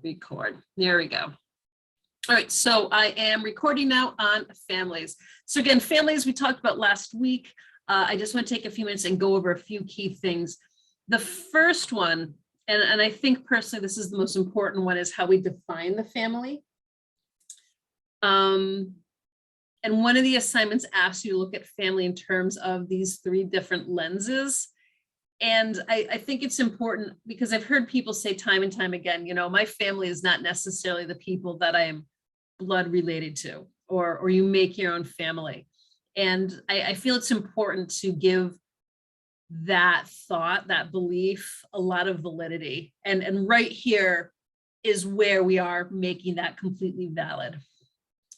record. There we go. All right, so I am recording now on families. So again, families we talked about last week. I just want to take a few minutes and go over a few key things. The first one, and I think personally this is the most important one, is how we define the family. And one of the assignments asks you to look at family in terms of these three different lenses. And I think it's important because I've heard people say time and time again, you know, my family is not necessarily the people that I am blood related to, or you make your own family. And I feel it's important to give that thought, that belief, a lot of validity. And right here is where we are making that completely valid.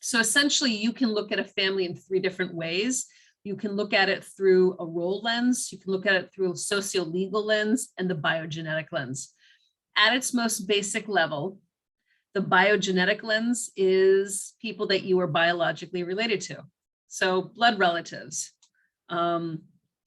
So essentially, you can look at a family in three different ways. You can look at it through a role lens, you can look at it through a socio-legal lens, and the biogenetic lens. At its most basic level, the biogenetic lens is people that you are biologically related to. So blood relatives,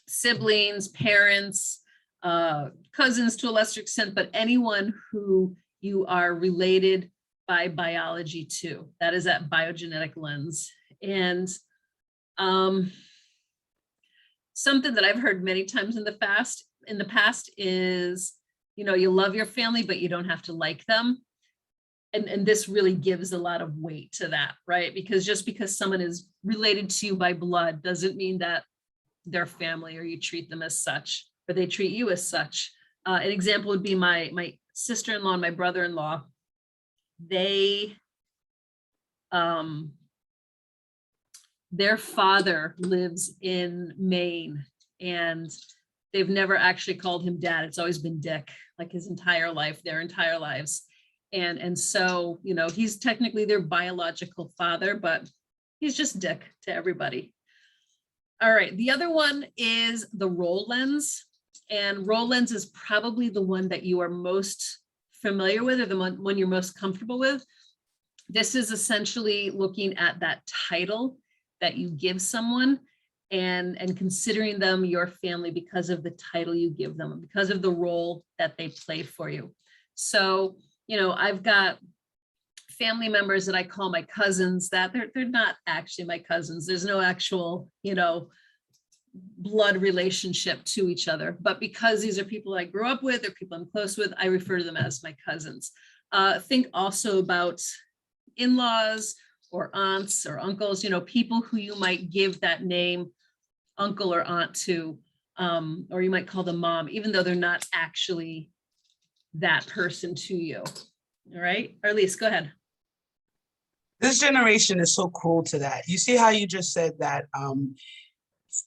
siblings, parents, cousins to a lesser extent, but anyone who you are related by biology to. That is that biogenetic lens. And something that I've heard many times in the past is, you know, you love your family, but you don't have to like them. And this really gives a lot of weight to that, right? Because just because someone is related to you by blood doesn't mean that they're family or you treat them as such, or they treat you as such. An example would be my sister-in-law and my brother-in-law. They, their father lives in Maine, and they've never actually called him dad. It's always been Dick, like his entire life, their entire lives. And so, you know, he's technically their biological father, but he's just Dick to everybody. All right, the other one is the role lens. And role lens is probably the one that you are most familiar with, or the one you're most comfortable with. This is essentially looking at that title that you give someone and considering them your family because of the title you give them, because of the role that they play for you. So, you know, I've got family members that I call my cousins that they're not actually my cousins. There's no actual, you know, blood relationship to each other, but because these are people I grew up with, they're people I'm close with, I refer to them as my cousins. Think also about in-laws or aunts or uncles, you know, people who you might give that name uncle or aunt to, or you might call them mom, even though they're not actually that person to you. All right, Arlise, go ahead. This generation is so cruel to that. You see how you just said that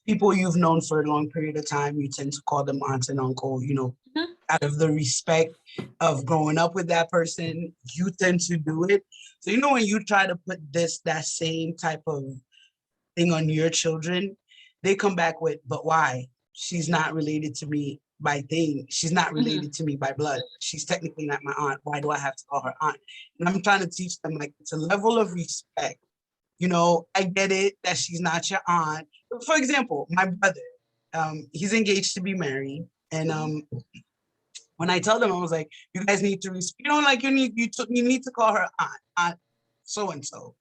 people you've known for a long period of time, you tend to call them aunt and uncle, you know, out of the respect of growing up with that person, you tend to do it. So, you know, when you try to put that same type of thing on your children, they come back with, but why? She's not related to me by thing. She's not related to me by blood. She's technically not my aunt. Why do I have to call her aunt? And I'm trying to teach them, like, it's a level of respect. You know, I get it that she's not your aunt. For example, my brother, he's engaged to be married. And when I tell them, I was like, you guys need to, you know, like you need to call her aunt so-and-so.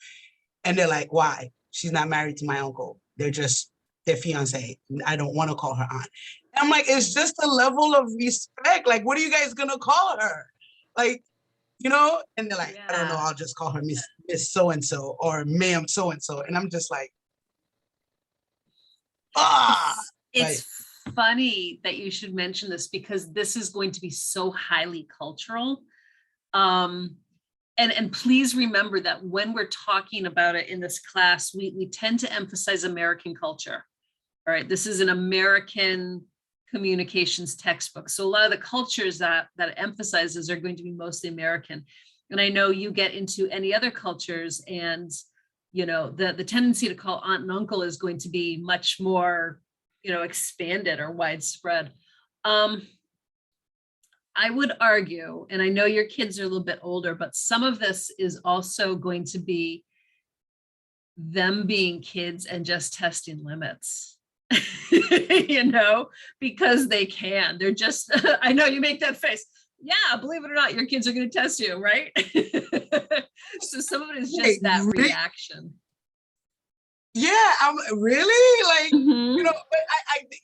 And they're like, why? She's not married to my uncle. They're just their fiance. I don't want to call her aunt. And I'm like, it's just a level of respect. Like, what are you guys gonna call her? Like, you know? And they're like, I don't know, I'll just call her Miss so-and-so or ma'am so-and-so. And I'm just like, It's funny that you should mention this because this is going to be so highly cultural. And please remember that when we're talking about it in this class, we tend to emphasize American culture. All right, this is an American communications textbook. So a lot of the cultures that it emphasizes are going to be mostly American. And I know you get into any other cultures and, you know, the tendency to call aunt and uncle is going to be much more, you know, expanded or widespread. I would argue, and I know your kids are a little bit older, but some of this is also going to be them being kids and just testing limits. You know, because they can. They're just, I know you make that face. Yeah, believe it or not, your kids are going to test you, right? So some of it is Wait, just that really? reaction. Yeah, I'm really like, Mhm. but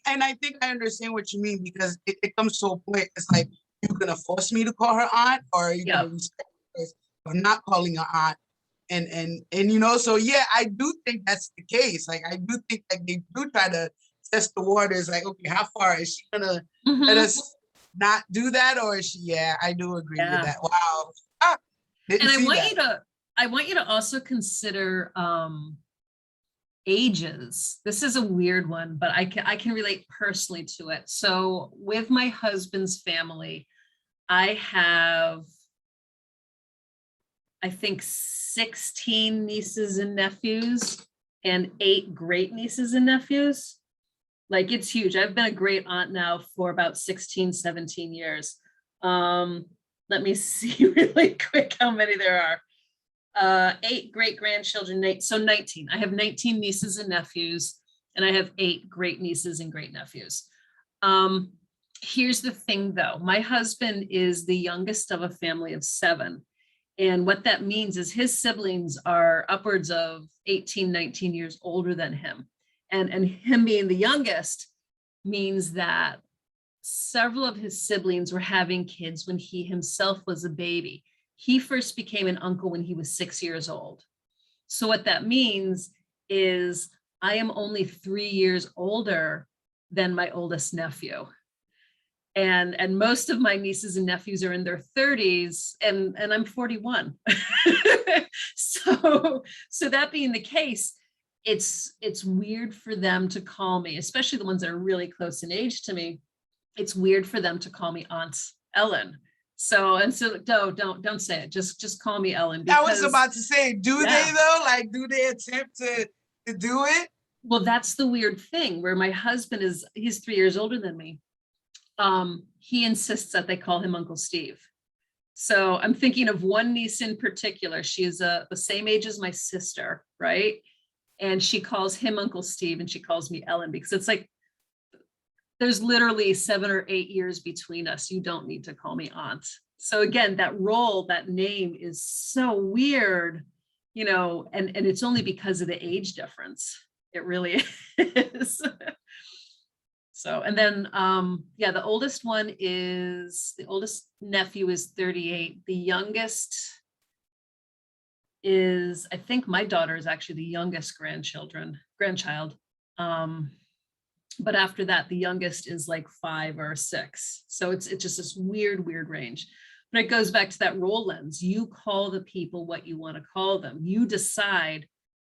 I think I understand what you mean because it comes to a point. It's like, you're gonna force me to call her aunt, or are you Yeah. gonna respect me of not calling her aunt? And so yeah, I do think that's the case. Like, I do think like they do try to test the waters. Like, okay, how far is she gonna let Mhm. us not do that, or is she? Yeah, I do agree with Yeah. that. Wow, ah, didn't And see that. I want you to also consider ages. This is a weird one, but I can relate personally to it. So with my husband's family, I have, I think, 16 nieces and nephews and 8 great nieces and nephews. Like, it's huge. I've been a great aunt now for about 16, 17 years. Let me see really quick how many there are. 8 great grandchildren, so 19. I have 19 nieces and nephews, and I have 8 great nieces and great nephews. Um, Here's the thing though, my husband is the youngest of a family of 7. And what that means is his siblings are upwards of 18, 19 years older than him. And him being the youngest means that several of his siblings were having kids when he himself was a baby. He first became an uncle when he was 6 years old. So what that means is I am only 3 years older than my oldest nephew. And most of my nieces and nephews are in their 30s, and I'm 41. So that being the case, it's weird for them to call me, especially the ones that are really close in age to me. It's weird for them to call me Aunt Ellen. So no, don't say it. Just call me Ellen, I was because about to say, do they yeah. though? Like, do they attempt to do it? Well, that's the weird thing where my husband he's 3 years older than me. He insists that they call him Uncle Steve. So I'm thinking of one niece in particular. She is the same age as my sister, right? And she calls him Uncle Steve and she calls me Ellen, because it's like, there's literally 7 or 8 years between us. You don't need to call me aunt. So again, that role, that name is so weird, and it's only because of the age difference. It really is. So, and then, yeah, the oldest nephew is 38. The youngest is, I think my daughter is actually the youngest grandchild. But after that, the youngest is like 5 or 6. So it's just this weird range. But it goes back to that role lens. You call the people what you want to call them. You decide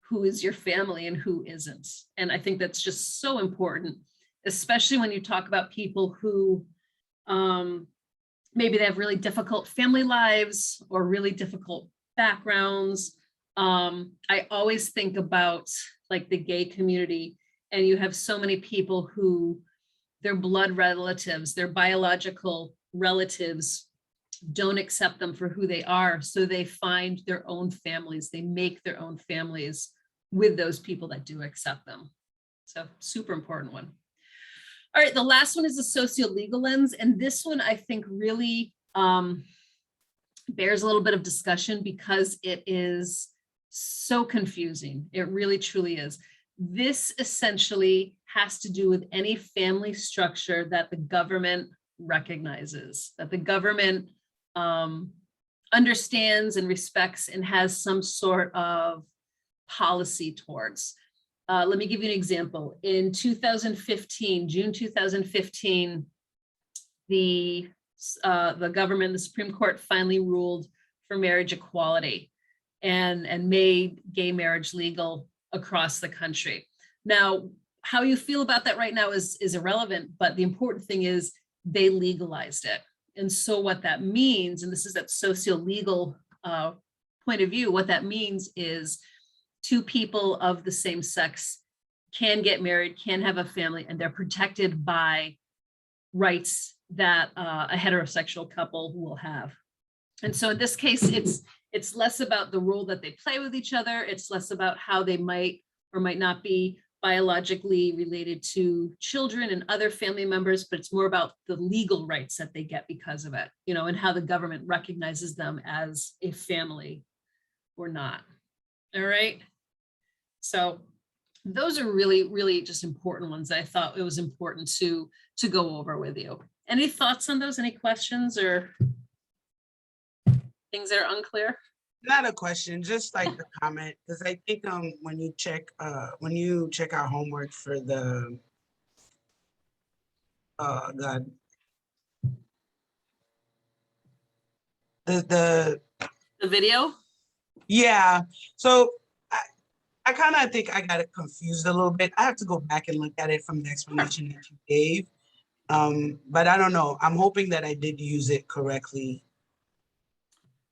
who is your family and who isn't. And I think that's just so important, especially when you talk about people who maybe they have really difficult family lives or really difficult backgrounds. I always think about like the gay community, and you have so many people who their blood relatives, their biological relatives don't accept them for who they are. So they find their own families, they make their own families with those people that do accept them. So super important one. All right, the last one is the socio-legal lens. And this one I think really bears a little bit of discussion because it is so confusing. It really truly is. This essentially has to do with any family structure that the government recognizes, that the government understands and respects and has some sort of policy towards. Let me give you an example. In 2015, June 2015, the government, the Supreme Court finally ruled for marriage equality and made gay marriage legal across the country. Now, how you feel about that right now is irrelevant, but the important thing is they legalized it. And so what that means, and this is that socio-legal point of view, what that means is 2 people of the same sex can get married, can have a family, and they're protected by rights that a heterosexual couple will have. And so in this case, it's less about the role that they play with each other. It's less about how they might or might not be biologically related to children and other family members, but it's more about the legal rights that they get because of it, you know, and how the government recognizes them as a family or not. All right. So those are really, really just important ones. I thought it was important to go over with you. Any thoughts on those? Any questions or things that are unclear? Not a question, just like the comment, because I think when you check our homework for the God, the The video? yeah, so I kind of think I got it confused a little bit. I have to go back and look at it from the explanation that you gave. But I don't know. I'm hoping that I did use it correctly.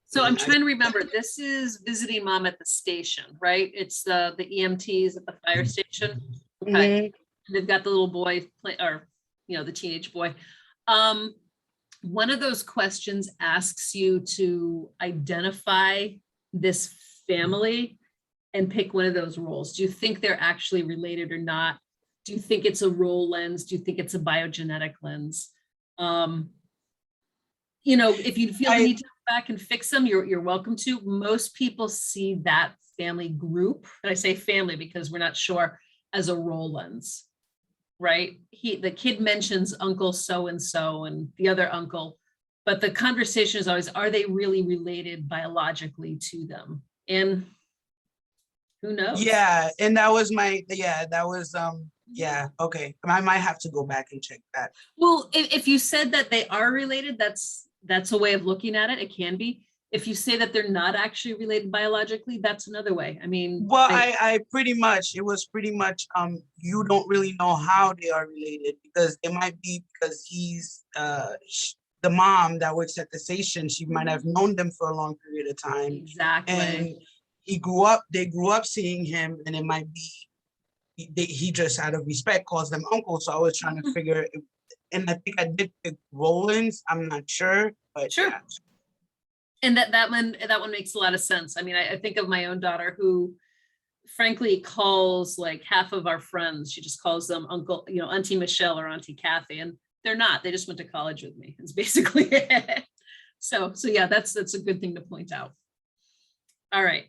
So I'm trying to remember, this is visiting mom at the station, right? It's the EMTs at the fire station. Okay. They've got the little boy or, you know, the teenage boy. One of those questions asks you to identify this family and pick one of those roles. Do you think they're actually related or not? Do you think it's a role lens? Do you think it's a biogenetic lens? You know, if you feel the need to go back and fix them, you're welcome to. Most people see that family group, and I say family because we're not sure, as a role lens, right? The kid mentions Uncle so-and-so and the other uncle, but the conversation is always, are they really related biologically to them? And who knows? Yeah, and that was yeah, okay. I might have to go back and check that. Well, if you said that they are related, that's a way of looking at it. It can be. If you say that they're not actually related biologically, that's another way. I mean, well, I pretty much, it was pretty much, you don't really know how they are related, because it might be because he's the mom that works at the station, she might have known them for a long period of time. Exactly. And they grew up seeing him, and it might be he just out of respect calls them uncle. So I was trying to figure it, and I think I did pick Rollins. I'm not sure, but sure. Yeah. And that one makes a lot of sense. I mean, I think of my own daughter who frankly calls like half of our friends, she just calls them uncle, you know, Auntie Michelle or Auntie Kathy, and they're not, they just went to college with me. It's basically it. So yeah, that's a good thing to point out. All right.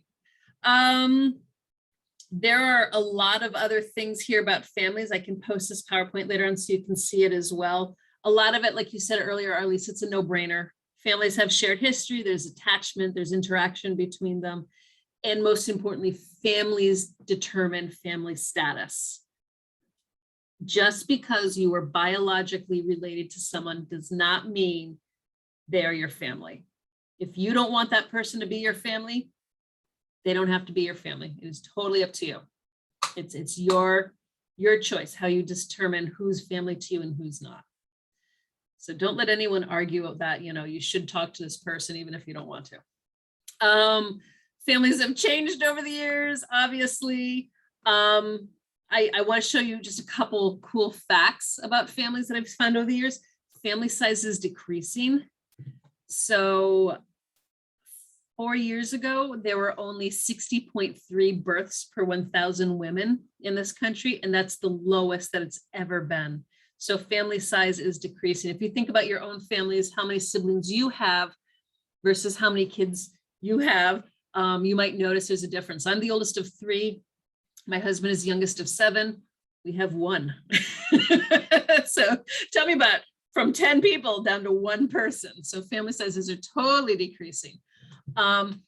There are a lot of other things here about families. I can post this PowerPoint later on so you can see it as well. A lot of it, like you said earlier, Arlise, it's a no-brainer. Families have shared history, there's attachment, there's interaction between them. And most importantly, families determine family status. Just because you are biologically related to someone does not mean they're your family. If you don't want that person to be your family, they don't have to be your family. It is totally up to you. It's your choice, how you determine who's family to you and who's not. So don't let anyone argue that, you know, you should talk to this person even if you don't want to. Families have changed over the years, obviously. I want to show you just a couple cool facts about families that I've found over the years. Family size is decreasing. So 4 years ago, there were only 60.3 births per 1,000 women in this country, and that's the lowest that it's ever been. So family size is decreasing. If you think about your own families, how many siblings you have versus how many kids you have, you might notice there's a difference. I'm the oldest of 3. My husband is the youngest of 7. We have 1. So tell me about from 10 people down to 1 person. So family sizes are totally decreasing.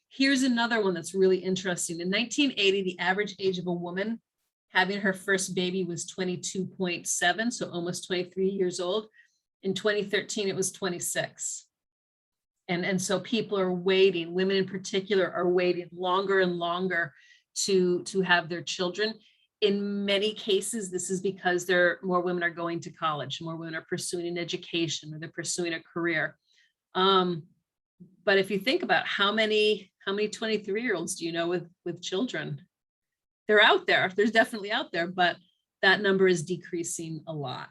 Here's another one that's really interesting. In 1980, the average age of a woman having her first baby was 22.7, so almost 23 years old. In 2013, it was 26. And so people are waiting, women in particular are waiting longer and longer to have their children. In many cases, this is because more women are going to college, more women are pursuing an education, or they're pursuing a career. But if you think about how many 23-year-olds do you know with children? They're out there. There's definitely out there, but that number is decreasing a lot.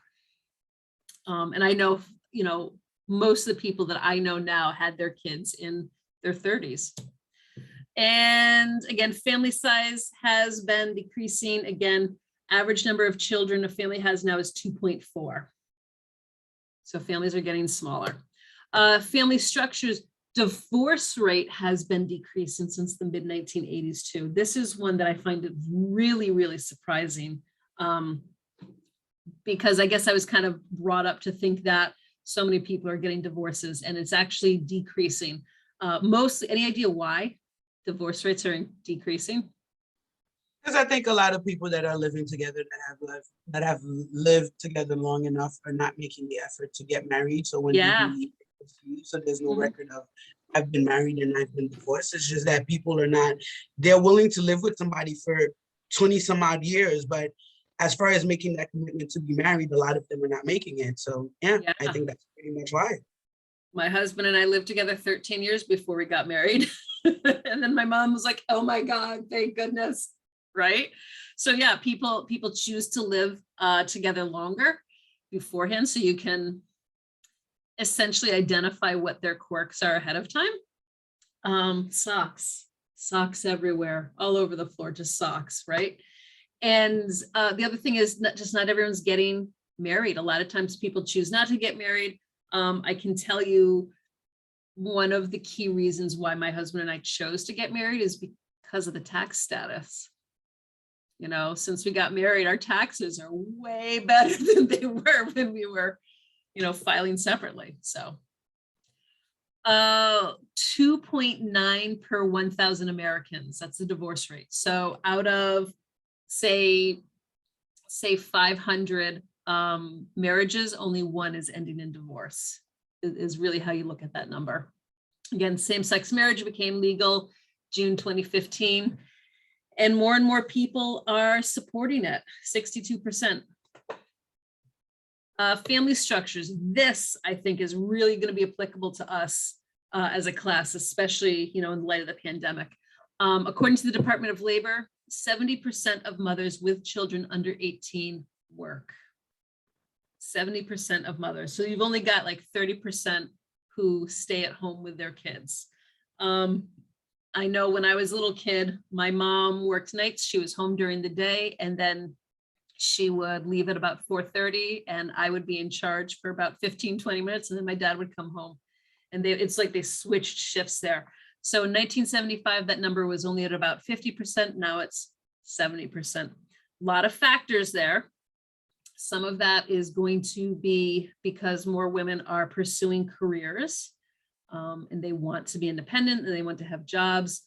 And I know, you know, most of the people that I know now had their kids in their 30s. And again, family size has been decreasing. Again, Average number of children a family has now is 2.4. So families are getting smaller. Family structures, divorce rate has been decreasing since the mid 1980s too. This is one that I find it really, really surprising, because I guess I was kind of brought up to think that so many people are getting divorces, and it's actually decreasing. Mostly, any idea why divorce rates are decreasing? Because I think a lot of people that are living together that have lived together long enough are not making the effort to get married. So when they Yeah. do leave, so there's no Mhm. record of I've been married and I've been divorced. It's just that people are not, they're willing to live with somebody for 20 some odd years, but as far as making that commitment to be married, a lot of them are not making it. So yeah, I Yeah. think that's pretty much why. My husband and I lived together 13 years before we got married. And then my mom was like, oh my God, thank goodness. Right. So yeah, people choose to live together longer beforehand, so you can essentially identify what their quirks are ahead of time. Socks everywhere, all over the floor, just socks, right? And the other thing is not everyone's getting married. A lot of times people choose not to get married. I can tell you one of the key reasons why my husband and I chose to get married is because of the tax status. You know, since we got married, our taxes are way better than they were when we were, filing separately. So 2.9 per 1,000 Americans, that's the divorce rate. So out of say 500 marriages, only one is ending in divorce, is really how you look at that number. Again, same-sex marriage became legal June 2015, and more people are supporting it, 62%. Family structures, this I think is really going to be applicable to us as a class, especially in light of the pandemic. According to the Department of Labor, 70% of mothers with children under 18 work. 70% of mothers. So you've only got like 30% who stay at home with their kids. I know when I was a little kid, my mom worked nights. She was home during the day, and then she would leave at about 4:30, and I would be in charge for about 15-20 minutes, and then my dad would come home. And it's like they switched shifts there. So in 1975, that number was only at about 50%. Now it's 70%. A lot of factors there. Some of that is going to be because more women are pursuing careers, and they want to be independent, and they want to have jobs.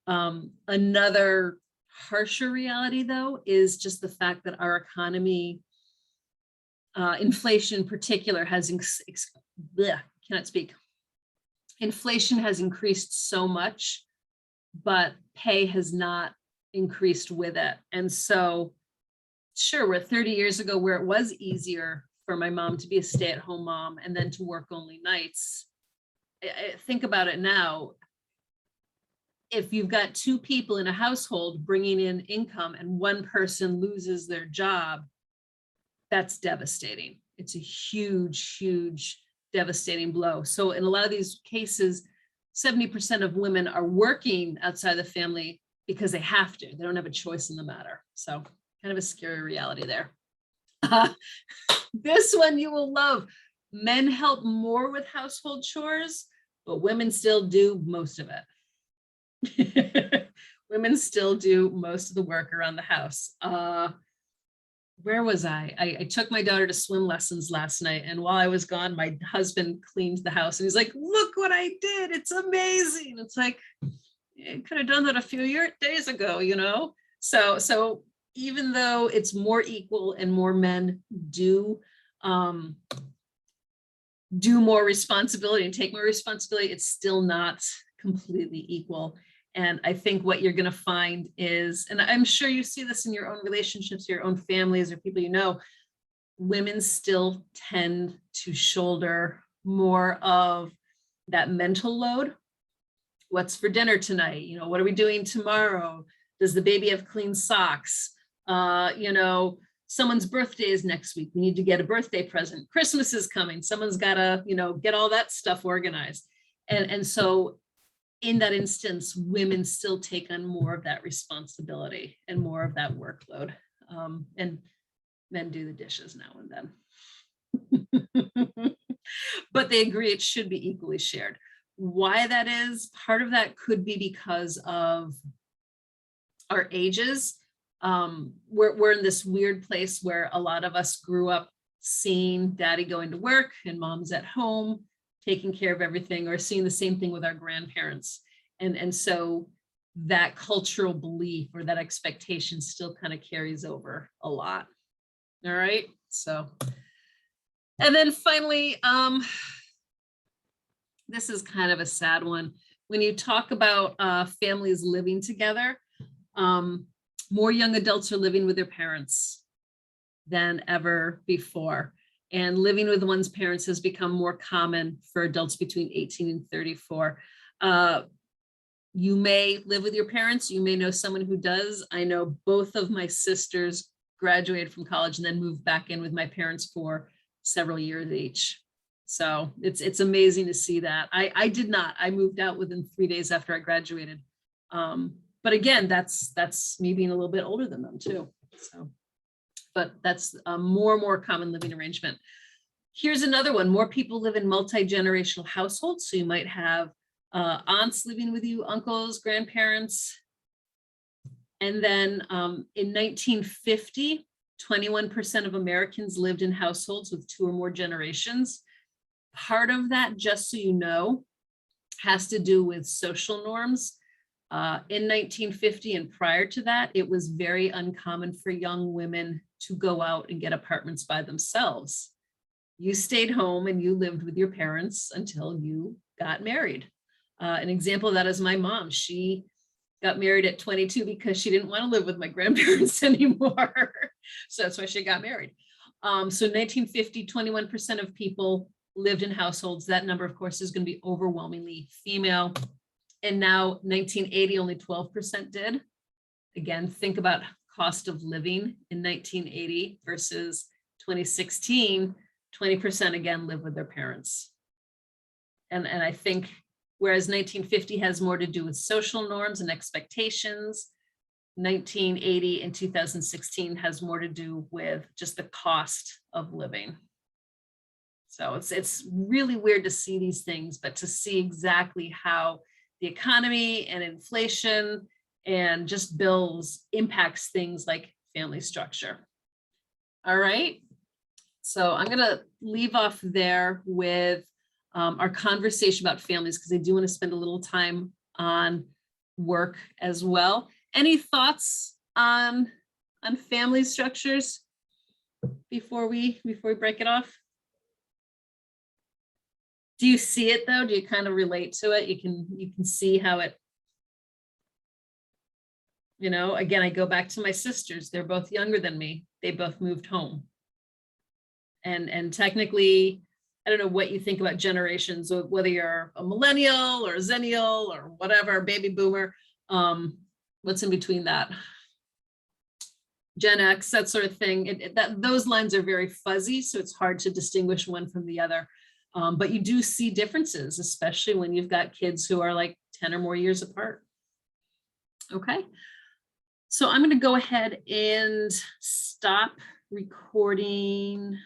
Another harsher reality, though, is just the fact that our economy, inflation in particular, has cannot speak. Inflation has increased so much, but pay has not increased with it. And so, sure, we're 30 years ago where it was easier for my mom to be a stay-at-home mom and then to work only nights. Think about it now. If you've got two people in a household bringing in income and one person loses their job, that's devastating. It's a huge, huge, devastating blow. So in a lot of these cases, 70% of women are working outside the family because they have to. They don't have a choice in the matter. So kind of a scary reality there. This one you will love. Men help more with household chores, but women still do most of it. Women still do most of the work around the house. Where was I? I took my daughter to swim lessons last night, and while I was gone, my husband cleaned the house, and he's like, look what I did. It's amazing. It's like, I could have done that a few days ago, So even though it's more equal and more men do more responsibility and take more responsibility, it's still not completely equal. And I think what you're going to find is, and I'm sure you see this in your own relationships, your own families, or people women still tend to shoulder more of that mental load. What's for dinner tonight? What are we doing tomorrow? Does the baby have clean socks? Someone's birthday is next week. We need to get a birthday present. Christmas is coming. Someone's got to, get all that stuff organized. And so in that instance, women still take on more of that responsibility and more of that workload. And men do the dishes now and then. But they agree it should be equally shared. Why that is, part of that could be because of our ages. We're in this weird place where a lot of us grew up seeing daddy going to work and mom's at home taking care of everything, or seeing the same thing with our grandparents. And so that cultural belief or that expectation still kind of carries over a lot. All right, so, and then finally, this is kind of a sad one. When you talk about families living together, more young adults are living with their parents than ever before. And living with one's parents has become more common for adults between 18 and 34. You may live with your parents. You may know someone who does. I know both of my sisters graduated from college and then moved back in with my parents for several years each. So it's amazing to see that. I did not. I moved out within 3 days after I graduated. But again, that's me being a little bit older than them too. So, but that's a more and more common living arrangement. Here's another one. More people live in multi-generational households. So you might have aunts living with you, uncles, grandparents. And then in 1950, 21% of Americans lived in households with 2 or more generations. Part of that, just so you know, has to do with social norms. In 1950 and prior to that, it was very uncommon for young women to go out and get apartments by themselves. You stayed home and you lived with your parents until you got married. An example of that is my mom. She got married at 22 because she didn't want to live with my grandparents anymore. So that's why she got married. So in 1950, 21% of people lived in households. That number, of course, is going to be overwhelmingly female. And now 1980, only 12% did. Again, think about cost of living in 1980 versus 2016, 20% again live with their parents. And I think whereas 1950 has more to do with social norms and expectations, 1980 and 2016 has more to do with just the cost of living. So it's really weird to see these things, but to see exactly how the economy and inflation and just bills impacts things like family structure. All right. So I'm going to leave off there with our conversation about families, because I do want to spend a little time on work as well. Any thoughts on family structures before we break it off? Do you see it though? Do you kind of relate to it? You can see how it, you know, again, I go back to my sisters. They're both younger than me. They both moved home. And technically, I don't know what you think about generations, whether you're a millennial or a zennial or whatever, baby boomer, what's in between that? Gen X, that sort of thing. Those lines are very fuzzy, so it's hard to distinguish one from the other. But you do see differences, especially when you've got kids who are like 10 or more years apart. Okay, so I'm going to go ahead and stop recording